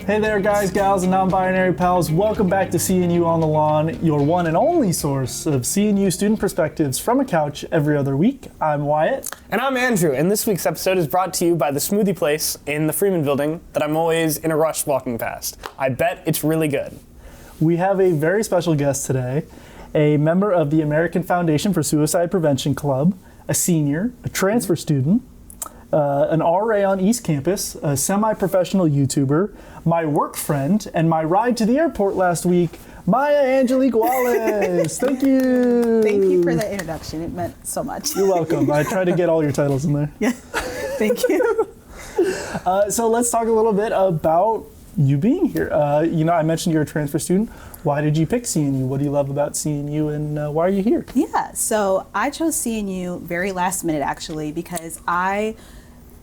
Hey there guys, gals, and non-binary pals. Welcome back to CNU On The Lawn, your one and only source of CNU student perspectives from a couch every other week. I'm Wyatt. And I'm Andrew, and this week's episode is brought to you by the smoothie place in the Freeman building that I'm always in a rush walking past. I bet it's really good. We have a very special guest today, a member of the American Foundation for Suicide Prevention Club, a senior, a transfer student, an RA on East Campus, a semi-professional YouTuber, my work friend, and my ride to the airport last week, Miah Angelique Wallace. Thank you. Thank you for the introduction. It meant so much. You're welcome. I tried to get all your titles in there. Yeah. Thank you. So let's talk a little bit about you being here. I mentioned you're a transfer student. Why did you pick CNU? What do you love about CNU, and why are you here? Yeah, so I chose CNU very last minute actually because I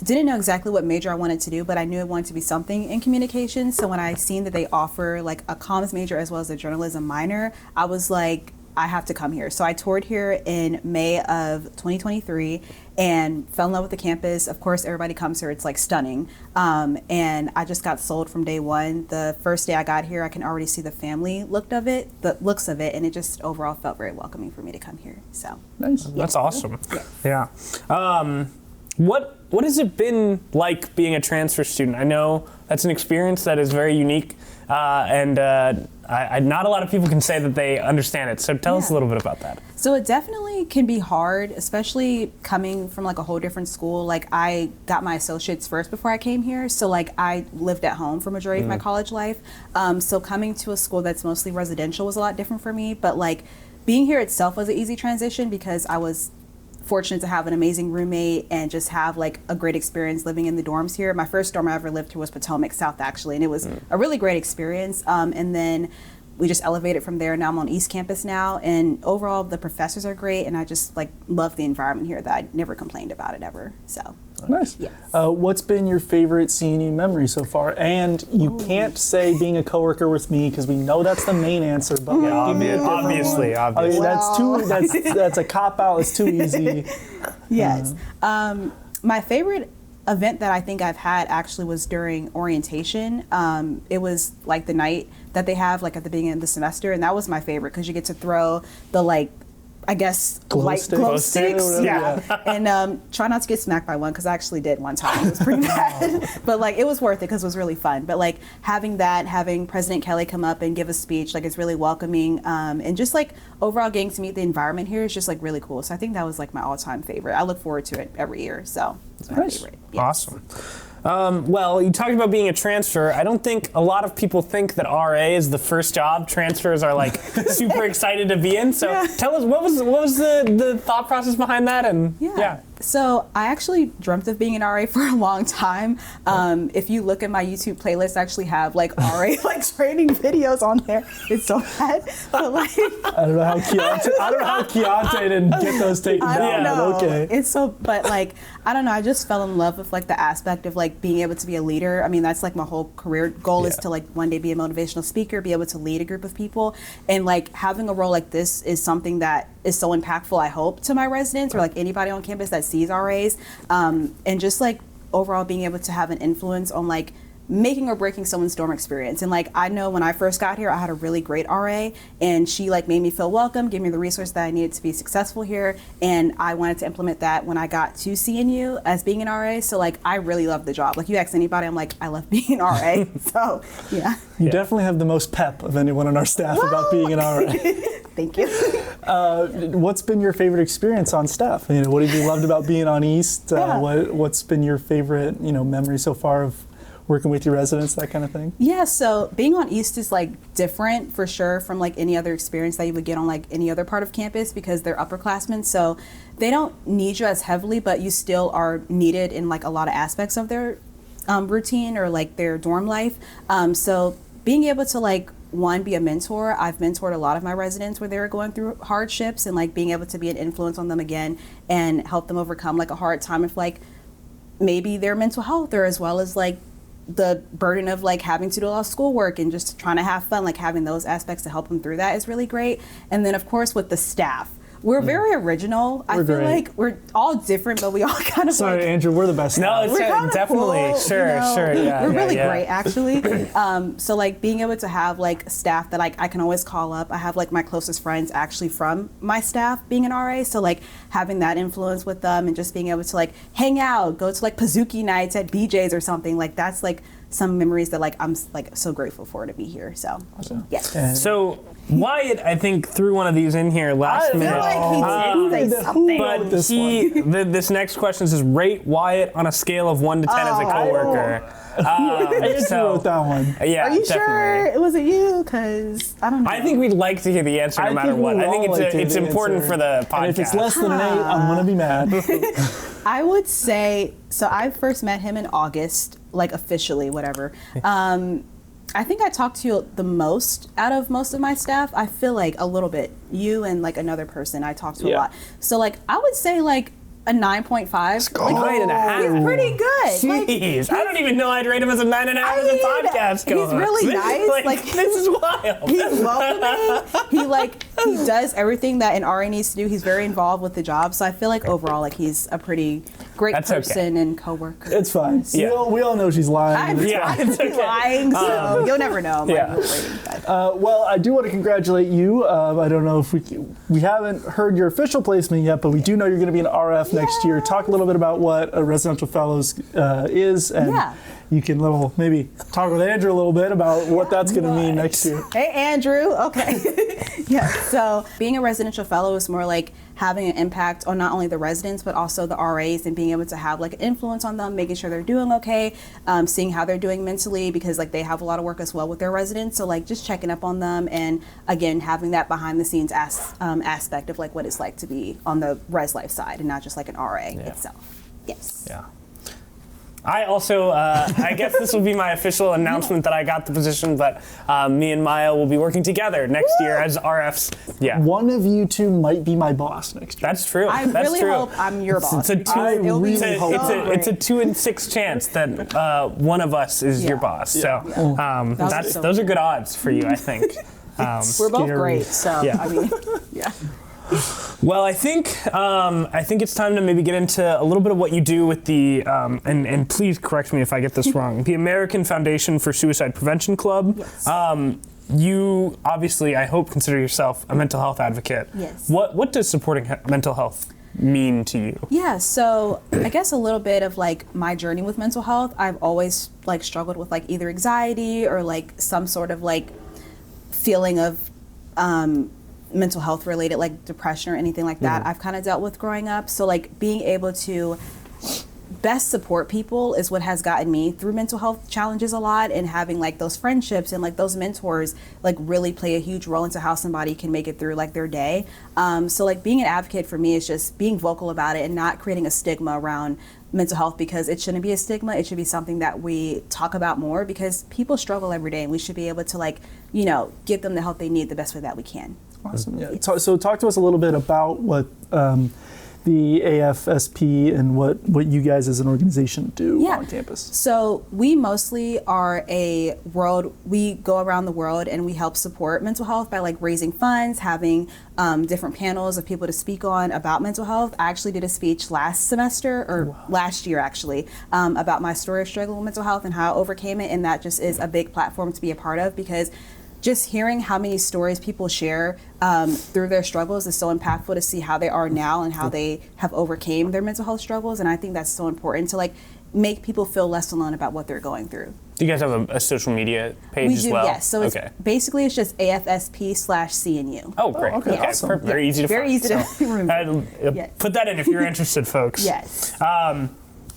didn't know exactly what major I wanted to do, but I knew I wanted to be something in communication. So when I seen that they offer like a comms major as well as a journalism minor, I was like, I have to come here. So I toured here in May of 2023 and fell in love with the campus. Of course, everybody comes here, it's like stunning. And I just got sold from day one. The first day I got here, I can already see the family looks of it, and it just overall felt very welcoming for me to come here. So Nice. yeah. That's awesome. Yeah. What has it been like being a transfer student? I know that's an experience that is very unique, and not a lot of people can say that they understand it. So tell us a little bit about that. So it definitely can be hard, especially coming from like a whole different school. Like I got my associates first before I came here. So like I lived at home for majority of my college life. So coming to a school that's mostly residential was a lot different for me. But like being here itself was an easy transition because I was fortunate to have an amazing roommate and just have like a great experience living in the dorms here. My first dorm I ever lived here was Potomac South actually, and it was a really great experience. And then we just elevated from there. Now I'm on East Campus now, and overall the professors are great, and I just like love the environment here that I never complained about it ever. So Nice. yes. What's been your favorite CNU memory so far? And you can't say being a coworker with me because we know that's the main answer. But give me a different obviously. one. I mean, that's a cop out. It's too easy. Yes. My favorite event that I think I've had actually was during orientation. It was like the night that they have like at the beginning of the semester, and that was my favorite because you get to throw the like, I guess, Glow sticks. Yeah. And try not to get smacked by one because I actually did one time. It was pretty bad. But like it was worth it because it was really fun. But like having President Kelly come up and give a speech, like it's really welcoming. And just like overall getting to meet the environment here is just like really cool. So I think that was like my all-time favorite. I look forward to it every year. So it's my favorite. Yes. Awesome. Well, you talked about being a transfer. I don't think a lot of people think that RA is the first job transfers are like super excited to be in. So tell us, what was the thought process behind that? And So I actually dreamt of being an RA for a long time. If you look at my YouTube playlist, I actually have like RA like training videos on there. It's so bad, but like I don't know how Keontae didn't get those taken down. I don't know. But okay. It's so, but like I don't know. I just fell in love with like the aspect of like being able to be a leader. I mean, that's like my whole career goal is to like one day be a motivational speaker, be able to lead a group of people, and like having a role like this is something that is so impactful. I hope to my residents or like anybody on campus that sees RAs, and just like overall being able to have an influence on like making or breaking someone's dorm experience. And like I know when I first got here I had a really great RA, and she like made me feel welcome, gave me the resource that I needed to be successful here, and I wanted to implement that when I got to CNU as being an RA. So like I really love the job. Like you ask anybody, I'm like, I love being an RA. So yeah. You definitely have the most pep of anyone on our staff about being an RA. Thank you. What's been your favorite experience on staff? You know, what have you loved about being on East? What's been your favorite, memory so far of working with your residents, that kind of thing? Yeah, so being on East is like different for sure from like any other experience that you would get on like any other part of campus because they're upperclassmen. So they don't need you as heavily, but you still are needed in like a lot of aspects of their routine or like their dorm life. So being able to like be a mentor. I've mentored a lot of my residents where they're going through hardships, and like being able to be an influence on them again and help them overcome like a hard time with like maybe their mental health, or as well as like the burden of like having to do a lot of schoolwork and just trying to have fun, like having those aspects to help them through that is really great. And then of course with the staff, We're very original. I feel great. like we're all different, but we all kind of Sorry, like, Andrew, we're the best. No, now. it's we're kinda definitely cool, sure. Yeah, we're yeah, really yeah. great, actually. So like being able to have like staff that like I can always call up. I have like my closest friends actually from my staff being an RA. So like having that influence with them and just being able to like hang out, go to like Pizookie nights at BJ's or something, like that's like some memories that like I'm like so grateful for to be here. So yes. And So Wyatt, I think, threw one of these in here last I minute. feel like he did say something. But this this next question says, rate Wyatt on a scale of 1 to 10 as a coworker. Andrew wrote that one. Yeah, Are you definitely. sure it wasn't you? Because I don't know. I think we'd like to hear the answer no matter what. I think it's important for the podcast. And if it's less than an 8, I'm gonna be mad. I would say, so I first met him in August, like officially, whatever. I think I talked to you the most out of most of my staff. I feel like a little bit. You and like another person I talked to a lot. So like I would say like a 9.5. Like, 9.5. He's pretty good. Jeez, I don't even know I'd rate him as a 9.5 as a podcast he's co-host. really nice. Like, this is wild. He's welcoming. He does everything that an RA needs to do. He's very involved with the job. So I feel like overall, like he's a pretty great person and coworker. It's fine. Yeah. We all know she's lying. It's okay. lying, so you'll never know. Yeah. Well, I do want to congratulate you. I don't know if we haven't heard your official placement yet, but we do know you're going to be an RF next year. Talk a little bit about what a residential fellows is, and you can maybe talk with Andrew a little bit about what that's going to mean next year. Hey, Andrew. Okay. Yeah. So being a residential fellow is more like having an impact on not only the residents but also the RAs, and being able to have like an influence on them, making sure they're doing okay, seeing how they're doing mentally, because like they have a lot of work as well with their residents. So like just checking up on them, and again having that behind the scenes aspect of like what it's like to be on the res life side and not just like an RA itself. Yes. Yeah. I also, I guess this will be my official announcement that I got the position, but me and Miah will be working together next year as RFs. Yeah. One of you two might be my boss next year. That's true. I That's really true. hope I'm your boss. It's a 2 in 6 chance that one of us is your boss. So those are good odds for you, I think. We're both great, so I mean, yeah. Well, I think it's time to maybe get into a little bit of what you do with the and please correct me if I get this wrong. The American Foundation for Suicide Prevention Club. Yes. You obviously, I hope, consider yourself a mental health advocate. Yes. What does supporting mental health mean to you? Yeah, so I guess a little bit of like my journey with mental health. I've always like struggled with like either anxiety or like some sort of like feeling of mental health related, like depression or anything like that. I've kind of dealt with growing up. So like being able to best support people is what has gotten me through mental health challenges a lot, and having like those friendships and like those mentors like really play a huge role into how somebody can make it through like their day. So like being an advocate for me is just being vocal about it and not creating a stigma around mental health, because it shouldn't be a stigma. It should be something that we talk about more, because people struggle every day and we should be able to like, give them the help they need the best way that we can. Awesome. Yeah. So talk to us a little bit about what the AFSP and what you guys as an organization do on campus. So we mostly are we go around the world and we help support mental health by like raising funds, having different panels of people to speak on about mental health. I actually did a speech last year actually, about my story of struggling with mental health and how I overcame it. And that just is a big platform to be a part of, because just hearing how many stories people share through their struggles is so impactful to see how they are now and how they have overcame their mental health struggles. And I think that's so important to like make people feel less alone about what they're going through. Do you guys have a social media page we as do, well? Yes. So it's basically it's just AFSP/CNU. Oh, great. Okay. Awesome. Perfect. Very easy to Very find. easy to remember. Yes. Put that in if you're interested, folks. Yes.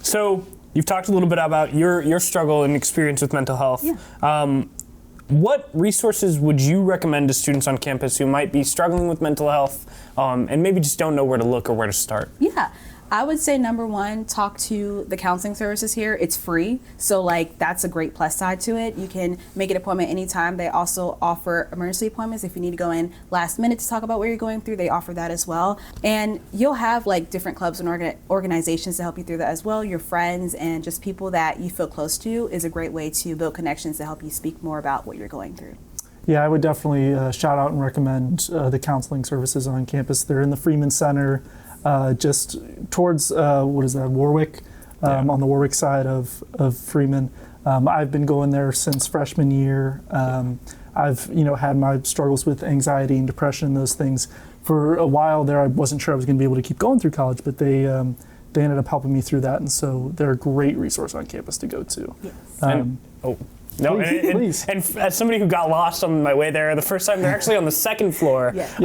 So you've talked a little bit about your struggle and experience with mental health. Yeah. What resources would you recommend to students on campus who might be struggling with mental health and maybe just don't know where to look or where to start? Yeah. I would say number one, talk to the counseling services here. It's free. So like that's a great plus side to it. You can make an appointment anytime. They also offer emergency appointments if you need to go in last minute to talk about what you're going through. They offer that as well. And you'll have like different clubs and organizations to help you through that as well. Your friends and just people that you feel close to is a great way to build connections to help you speak more about what you're going through. Yeah, I would definitely shout out and recommend the counseling services on campus. They're in the Freeman Center, just towards Warwick, on the Warwick side of Freeman. I've been going there since freshman year. I've had my struggles with anxiety and depression and those things for a while there. I wasn't sure I was going to be able to keep going through college, but they ended up helping me through that, and so they're a great resource on campus to go to. Yes. No, please. And as somebody who got lost on my way there the first time, they're actually on the second floor. Yes.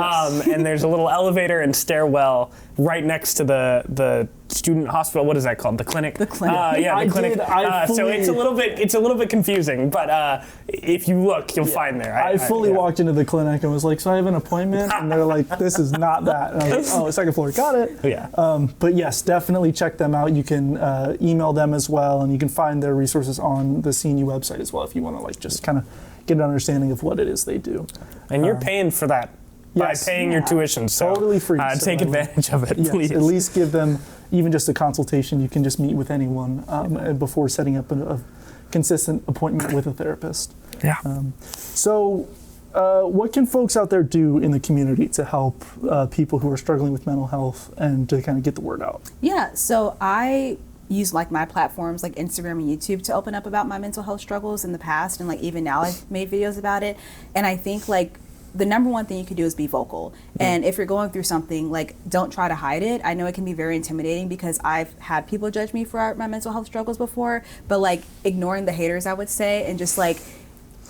And there's a little elevator and stairwell right next to the student hospital. What is that called? The clinic. The clinic. Yeah, the clinic. So fully- it's a little bit confusing, but if you look, you'll find there. I fully walked into the clinic and was like, so I have an appointment? And they're like, this is not that. And I was like, oh, second floor, got it. Yeah. But yes, definitely check them out. You can email them as well, and you can find their resources on the CNU website as well if you want to just kind of get an understanding of what it is they do. And you're paying for that by paying your tuition. So totally free. Take advantage of it, Yes, please. at least give them even just a consultation. You can just meet with anyone before setting up a consistent appointment with a therapist. Yeah. So what can folks out there do in the community to help people who are struggling with mental health and to kind of get the word out? Yeah, so I use my platforms like Instagram and YouTube to open up about my mental health struggles in the past, and even now I've made videos about it. And I think the number one thing you can do is be vocal. And if you're going through something, don't try to hide it. I know it can be very intimidating because I've had people judge me for my mental health struggles before, but ignoring the haters, I would say, and just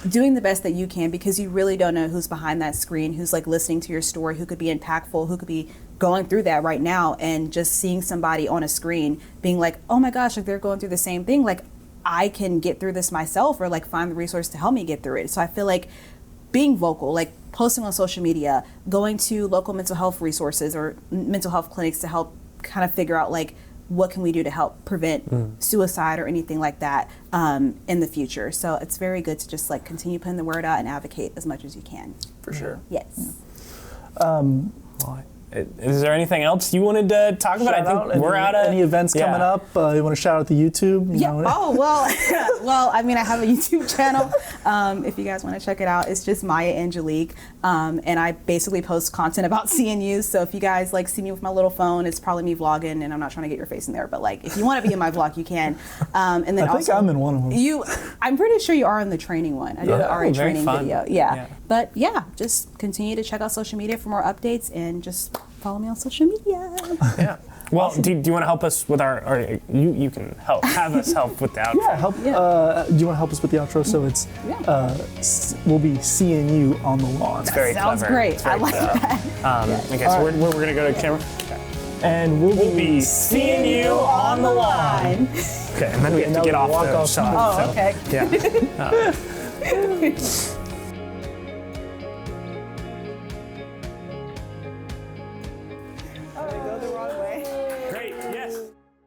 doing the best that you can, because you really don't know who's behind that screen, who's listening to your story, who could be impactful, who could be going through that right now. And just seeing somebody on a screen being like, oh my gosh, they're going through the same thing, I can get through this myself, or find the resource to help me get through it. So I feel being vocal, posting on social media, going to local mental health resources or mental health clinics to help kind of figure out what can we do to help prevent suicide or anything like that in the future. So it's very good to just continue putting the word out and advocate as much as you can. For sure. Yes. Is there anything else you wanted to talk about? I think we're out of any events coming up. You want to shout out the YouTube? Oh, well, I have a YouTube channel. If you guys want to check it out, it's just Miah Angelique. And I basically post content about CNU. So if you guys see me with my little phone, it's probably me vlogging, and I'm not trying to get your face in there. But if you want to be in my vlog, you can. And then I think I'm in one of them. I'm pretty sure you are in the training one. I did the RA training video. Yeah. But just continue to check out social media for more updates, and just follow me on social media. Yeah. Well, awesome. do you want to help us with you can have us help with the outro. Yeah, do you want to help us with the outro? So it's, will be CNU on the lawn. It's very Sounds clever. great. I like that. Okay, so we're going to go to camera. Okay. And we'll be CNU on the lawn. Okay, and then we have to get off the shot. Oh, okay. Yeah.